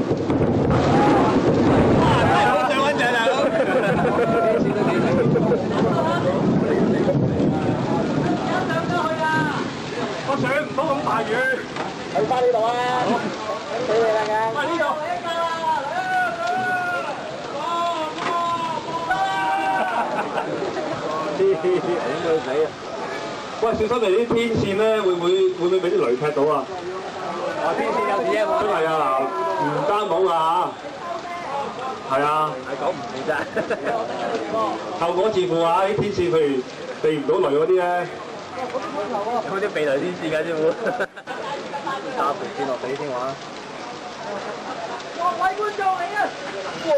好想揾隻大佬。我上唔到咁大雨。去翻呢度啊！俾你啦嘅。喂，呢度。影到死啊！喂，小心你啲天線咧，會唔會俾啲雷劈到啊？天線有事啊！真係啊，嗱，唔擔保啊嚇。係啊。係講唔負責。後果自負啊！啲天線譬如避唔到雷嗰啲咧。有啲避雷天線㗎師傅。打條線落地先話。各位觀眾嚟啊！哇！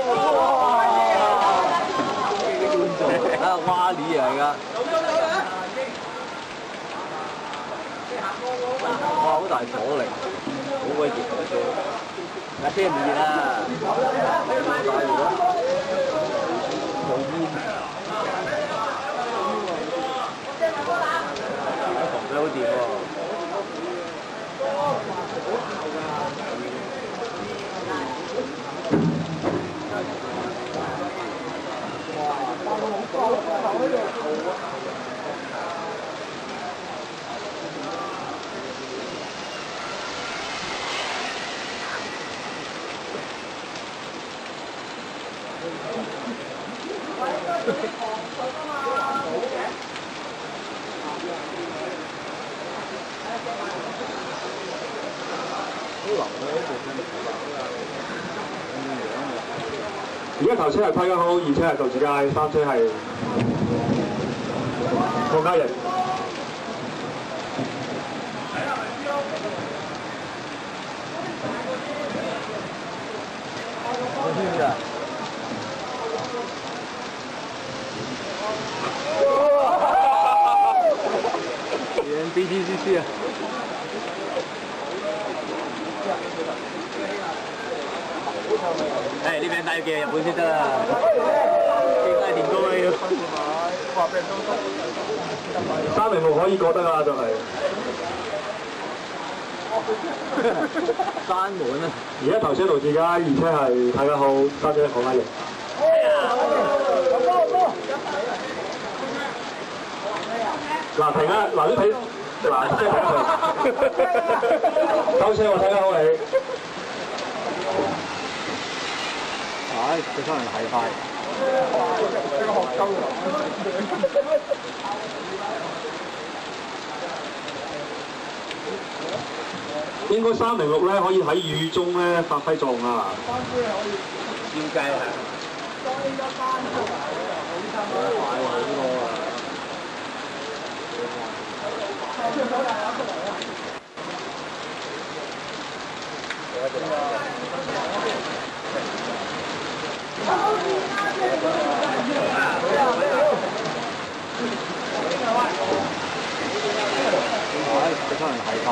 觀眾啊，蛙哩嚟㗎。哇！好大阻力，好鬼熱嘅車，架車唔熱啊！大熱咯，冇煙。防水好掂喎。而家頭車係規劃好，二車係道士街，三車係國家人。連 BTCC 啊！呢邊帶嘅日本先得啦，應該電高要。306可以過得啦，就係。山門啊！而家頭車路士街，二車係太家好，三車國家型。嗱停啊！嗱啲睇，嗱即係睇佢。收車我睇家好你。佢可能係快。應該306咧可以喺雨中咧發揮作用啊！點計啊？快好多啊！佢可能係快。